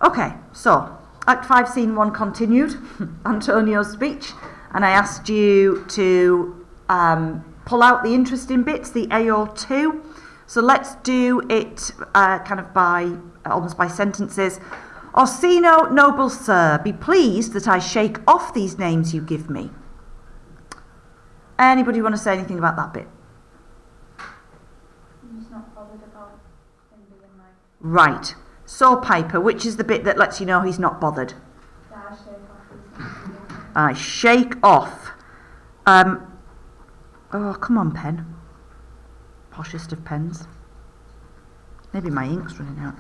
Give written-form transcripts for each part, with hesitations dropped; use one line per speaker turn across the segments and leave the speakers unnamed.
Okay, so Act 5, Scene 1 continued, Antonio's speech, and I asked you to pull out the interesting bits, the A or 2. So let's do it kind of almost by sentences. Orsino, noble sir, be pleased that I shake off these names you give me. Anybody want to say anything about that bit?
He's not bothered about him being like...
Right. So, Piper, which is the bit that lets you know he's not bothered? I shake off. Oh, come on, pen. Poshest of pens. Maybe my ink's running out.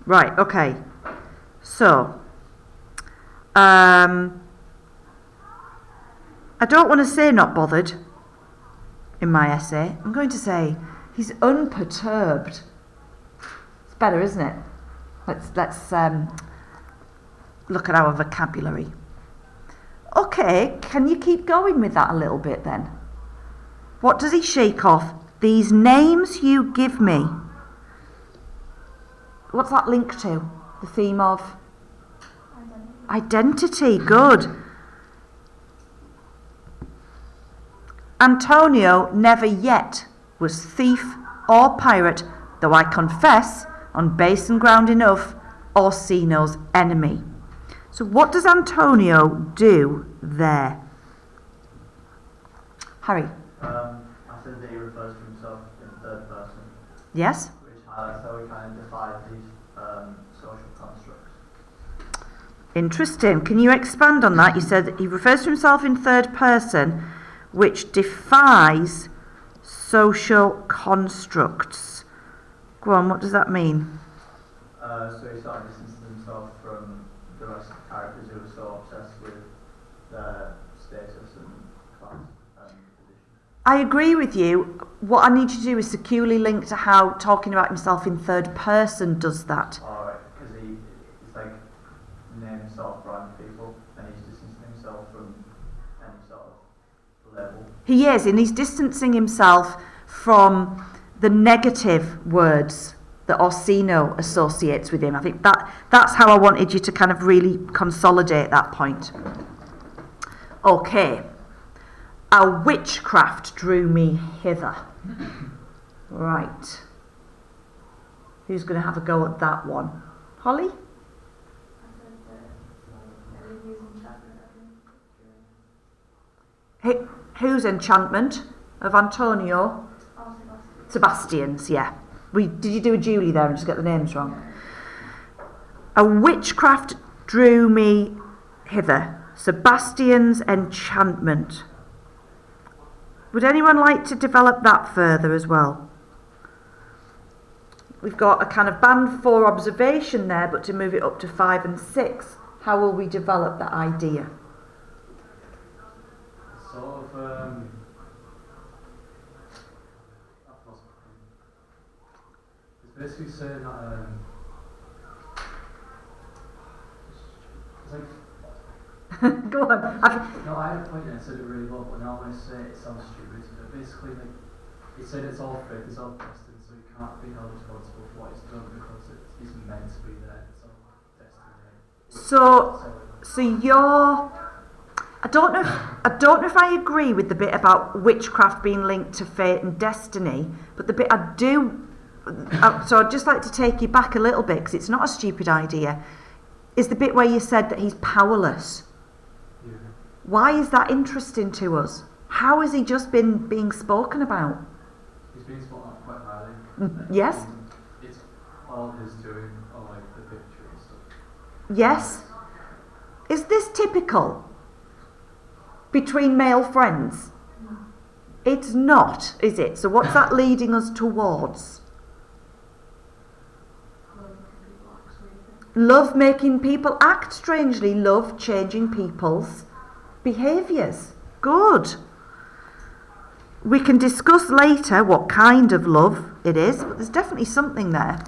Right, okay. So, I don't want to say not bothered in my essay. I'm going to say he's unperturbed. It's better, isn't it? Let's look at our vocabulary. Okay, can you keep going with that a little bit then? What does he shake off? These names you give me. What's that link to? The theme of? Identity. Good. Antonio never yet was thief or pirate, though I confess, on base and ground enough, Orsino's enemy. So what does Antonio do there? Harry?
I said that he refers to himself in third person.
Yes?
Which highlights how he kind of defies these social constructs.
Interesting. Can you expand on that? You said that he refers to himself in third person, which defies social constructs. Go on, what does that mean?
So he started distancing himself from the rest of the characters who were so obsessed with their status and class and position.
I agree with you. What I need you to do is securely link to how talking about himself in third person does that.
Alright, because he's like naming himself random people and he's distancing himself from any sort of level.
He is, and he's distancing himself from the negative words that Orsino associates with him. I think that's how I wanted you to kind of really consolidate that point. Okay. A witchcraft drew me hither. Right. Who's going to have a go at that one? Holly? Whose enchantment? Of Antonio? Sebastian's, yeah. Did you do a Julie there and just get the names wrong? A witchcraft drew me hither. Sebastian's enchantment. Would anyone like to develop that further as well? We've got a kind of band 4 observation there, but to move it up to 5 and 6, how will we develop that idea?
Sort of, it's basically saying that, it's like...
Go on.
No, I had a point and I said it really well, but now when I say it, it sounds stupid. Basically, like, he said it's all fake, it's all destined, so you can't be held responsible for what he's done because it's meant to be there, it's all destined. So you're... I don't know if I agree with the bit about witchcraft being linked to fate and destiny, but the bit I do... so I'd just like to take you back a little bit, because it's not a stupid idea, is the bit where you said that he's powerless. Yeah.
Why is that interesting to us? How has he just been being spoken about?
He's been spoken about quite highly.
Yes?
It's all his doing on like the picture and stuff.
Yes? Is this typical between male friends? It's not, is it? So what's that leading us towards? Love making people act strangely. Love changing people's behaviours. Good. We can discuss later what kind of love it is, but there's definitely something there.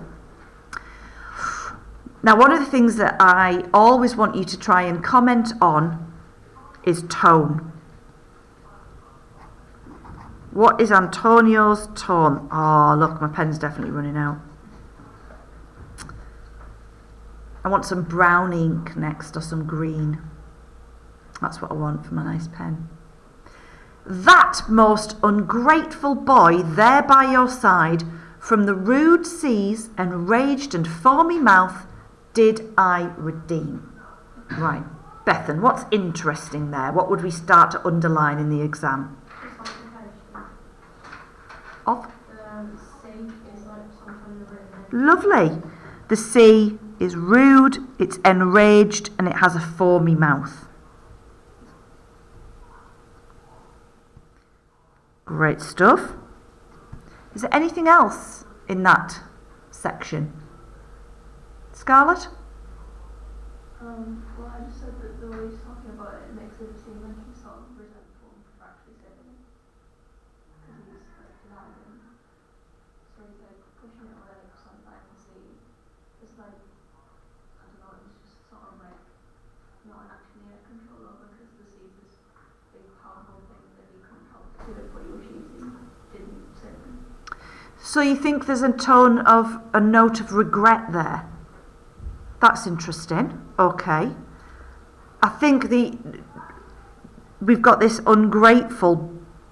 Now, one of the things that I always want you to try and comment on is tone. What is Antonio's tone? Oh, look, my pen's definitely running out.
I want some brown ink next, or some green. That's what I want for my nice pen. That most ungrateful boy there by your side, from the rude seas, enraged and foamy mouth, did I redeem. Right, Bethan, what's interesting there? What would we start to underline in the exam? Of?
Sea is like some kind of river.
Lovely. The sea is rude, it's enraged, and it has a foamy mouth. Great stuff. Is there anything else in that section? Scarlett?
Well, I just said that the way he's talking about it makes it seem like he's sort of resentful for actually saving it. Because he's like denying him. So he's like pushing it away for some time to see. It's like, I don't know, it's just sort of like not actually in control over, because the sea's this big powerful thing that he couldn't help to do it, but he was using, didn't save him.
So you think there's a tone of a note of regret there? That's interesting. Okay. I think we've got this ungrateful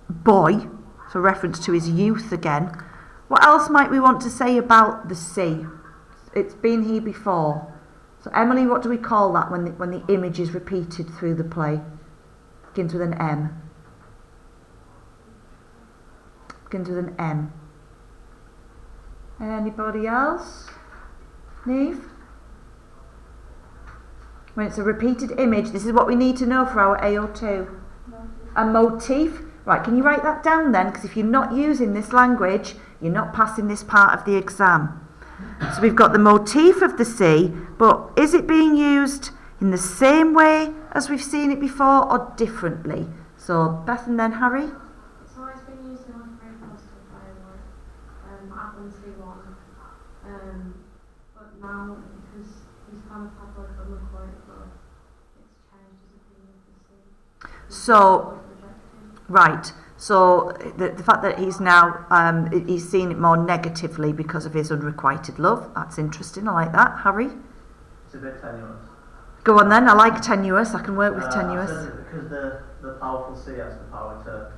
boy, so reference to his youth again. What else might we want to say about the sea? It's been here before. So Emily, what do we call that when the image is repeated through the play? Begins with an M. Begins with an M. Anybody else? Neve? When it's a repeated image, this is what we need to know for our AO2. A motif. Right, can you write that down then? Because if you're not using this language, you're not passing this part of the exam. So we've got the motif of the sea, but is it being used in the same way as we've seen it before, or differently? So Beth and then Harry.
So it's been used in like a very positive way, like Atlancy one. But now, because he's kind of had like a look like it, it's changed his opinion of the sea.
So, right. So the fact that he's now he's seen it more negatively because of his unrequited love. That's interesting. I like that. Harry.
It's a bit tenuous.
Go on then. I like tenuous. I can work with tenuous.
Because the powerful sea has the power to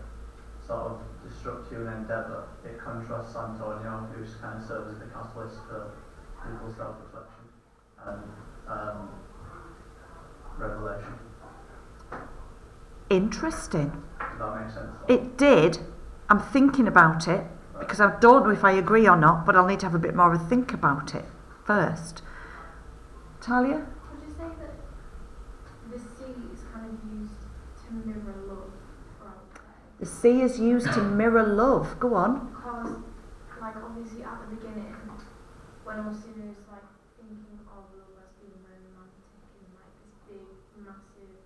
sort of destruct human endeavour. It contrasts Antonio, who's kind of serves as the catalyst for people's self-reflection and revelation.
Interesting.
Does that make sense?
It did. I'm thinking about it because I don't know if I agree or not, but I'll need to have a bit more of a think about it first. Talia?
Would you say that the sea is kind of used to mirror love throughout the play?
The sea is used to mirror love. Go on.
Because, like, obviously at the beginning, when Orsino is like thinking of love as being very romantic and like this big, massive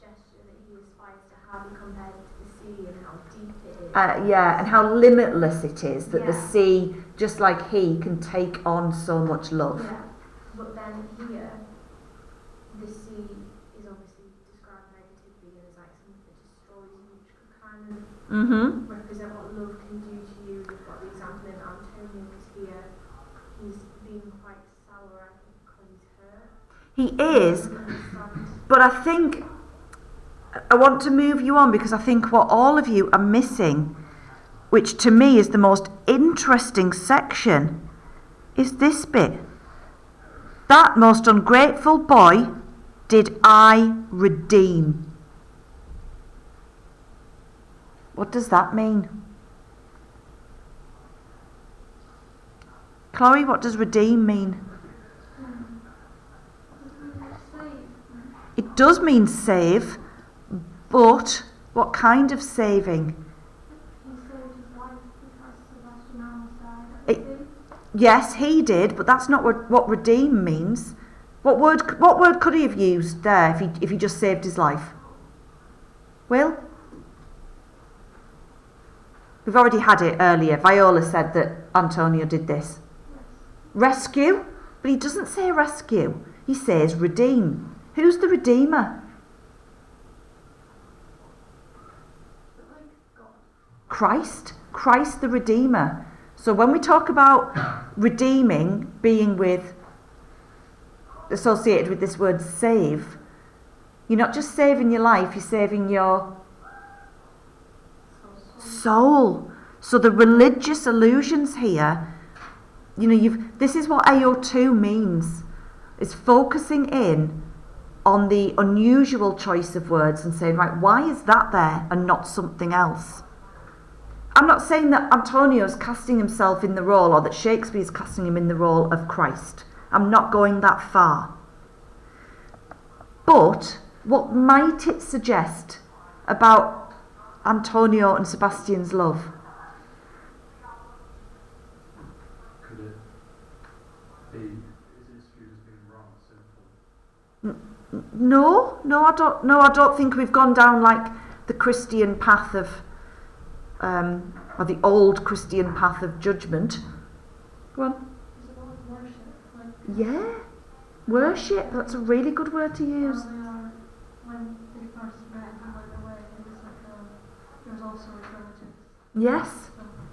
gesture that he aspires to have, he compares it to the sea and how deep it is.
Yeah, and how limitless it is that the
Yeah.
sea, just like he, can take on so much love.
Yeah. But then here, the sea is obviously described negatively as like something that destroys you, which could kind of
Mm-hmm.
represent what love can do to you. We've got the example in Antonio, because here he's being quite sour, I think, because he's hurt.
He is, but I think I want to move you on because I think what all of you are missing, which to me is the most interesting section, is this bit. That most ungrateful boy did I redeem. What does that mean? Chloe, what does redeem mean? It does mean save, but what kind of saving?
He saved his life because Sebastian almost died.
It- Yes, he did, but that's not what redeem means. What word could he have used there if he just saved his life? Will? We've already had it earlier. Viola said that Antonio did this. Rescue? But he doesn't say rescue. He says redeem. Who's the redeemer? Christ. Christ the Redeemer. So when we talk about redeeming, being with associated with this word save. You're not just saving your life, you're saving your soul. So the religious allusions here, this is what AO2 means. It's focusing in on the unusual choice of words and saying, right, why is that there and not something else? I'm not saying that Antonio's casting himself in the role or that Shakespeare's casting him in the role of Christ. I'm not going that far. But what might it suggest about Antonio and Sebastian's love?
Could it be, is it viewed as being wrong, sinful?
No, I don't think we've gone down like the Christian path of, or the old Christian path of judgment. Go on.
Is it about worship?
Yeah, worship. That's a really good word to use.
Earlier, when they first met and went away, it was like there was also his relatives.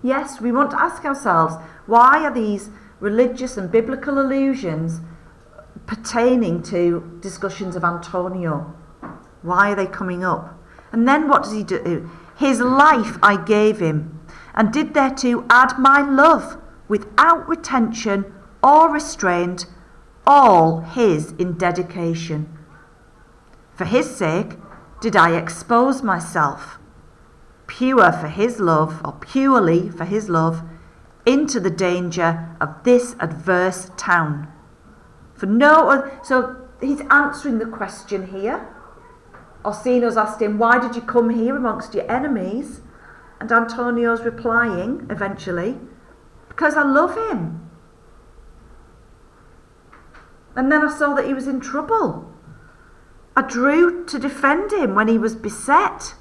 Yes, we want to ask ourselves, why are these religious and biblical allusions pertaining to discussions of Antonio? Why are they coming up? And then what does he do? His life I gave him, and did thereto add my love, without retention or restraint, all his in dedication. For his sake did I expose myself, pure for his love, or purely for his love, into the danger of this adverse town. For no other, so he's answering the question here. Orsino's asked him, why did you come here amongst your enemies? And Antonio's replying, eventually, because I love him. And then I saw that he was in trouble. I drew to defend him when he was beset.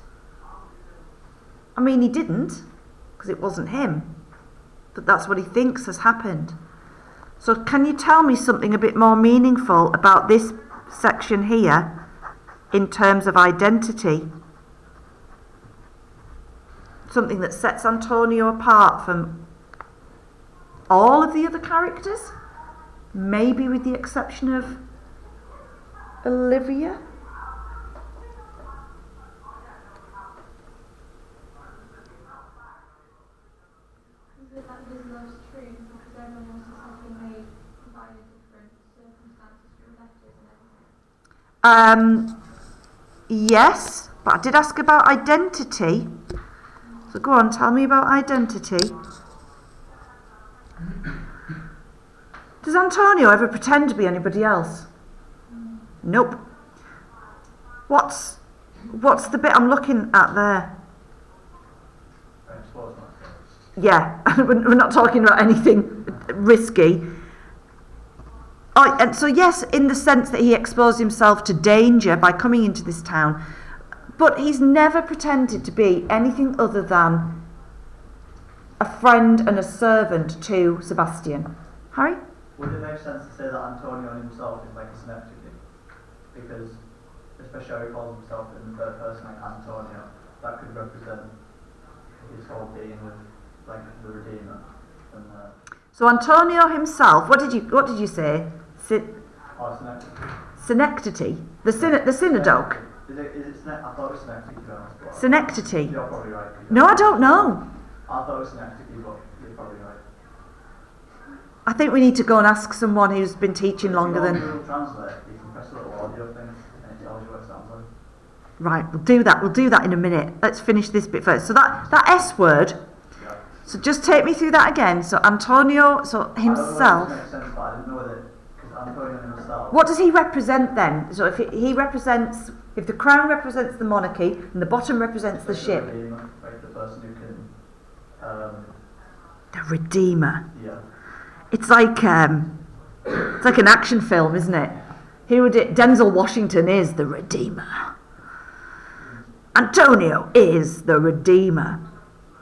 I mean, he didn't, because it wasn't him. But that's what he thinks has happened. So can you tell me something a bit more meaningful about this section here in terms of identity? Something that sets Antonio apart from all of the other characters? Maybe with the exception of Olivia?
Is it that his love's true because everyone else is having made by different circumstances through letters and everything?
Yes, but I did ask about identity. So go on, tell me about identity. Does Antonio ever pretend to be anybody else? Nope. What's the bit I'm looking at there?
I suppose not.
Yeah, we're not talking about anything risky. Oh, and so yes, in the sense that he exposed himself to danger by coming into this town, but he's never pretended to be anything other than a friend and a servant to Sebastian. Harry?
Would it make sense to say that Antonio himself is like a synecdoche? Because, especially how he calls himself in the third person, like Antonio, that could represent his whole being with, like, the Redeemer. And,
So Antonio himself, what did you say?
synecdoche.
Synecdoche? The synodoche?
Is it I thought it was synecdoche, to be honest.
Synecdoche?
You're probably right.
No, I don't know.
I thought it was synecdoche, but you're probably right.
I think we need to go and ask someone who's been teaching longer
If you
than...
go on Google Translate, you can press a little audio thing and it tells you what it sounds like.
Right, we'll do that in a minute. Let's finish this bit first. So that S word,
Yeah.
so just take me through that again. So Antonio, so himself...
I don't know if it makes sense, but I didn't know whether, because Antonio himself...
What does he represent then? So if he represents... If the crown represents the monarchy and the bottom represents the ship...
The Redeemer, right, the person who can...
The Redeemer.
Yeah.
It's like an action film, isn't it? Who would it? Denzel Washington is the Redeemer. Antonio is the Redeemer.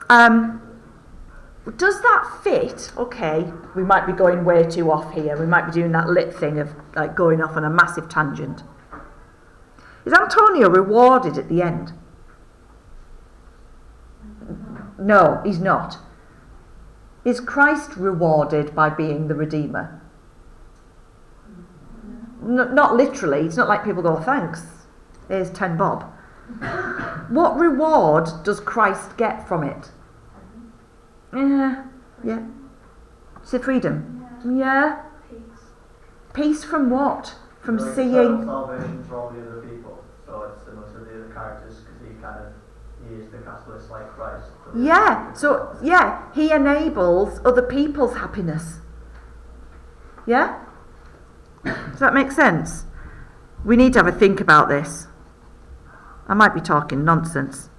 Does that fit? Okay, we might be going way too off here. We might be doing that lit thing of like going off on a massive tangent. Is Antonio rewarded at the end? No, he's not. Is Christ rewarded by being the Redeemer? not literally. It's not like people go, thanks, here's 10 bob. What reward does Christ get from it? Yeah. Is it freedom? Yeah. Peace from what? From seeing.
Salvation for all the other people. So it's similar to the other characters because he is the catalyst like Christ.
Yeah. So yeah, he enables other people's happiness. Yeah. Does that make sense? We need to have a think about this. I might be talking nonsense.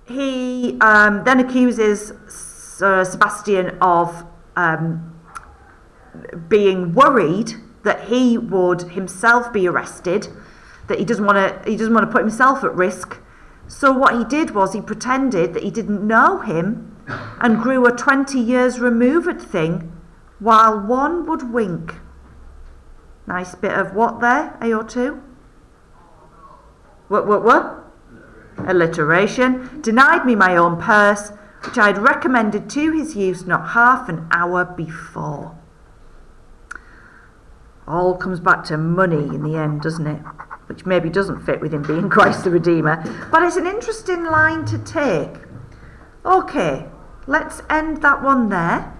He then accuses Sebastian of being worried that he would himself be arrested, that he doesn't want to put himself at risk. So what he did was he pretended that he didn't know him and grew a 20 years removed thing while one would wink. Nice bit of what there, AO2? What? Alliteration. Denied me my own purse, which I had recommended to his use not half an hour before. All comes back to money in the end, doesn't it? Which maybe doesn't fit with him being Christ the Redeemer. But it's an interesting line to take. Okay, let's end that one there.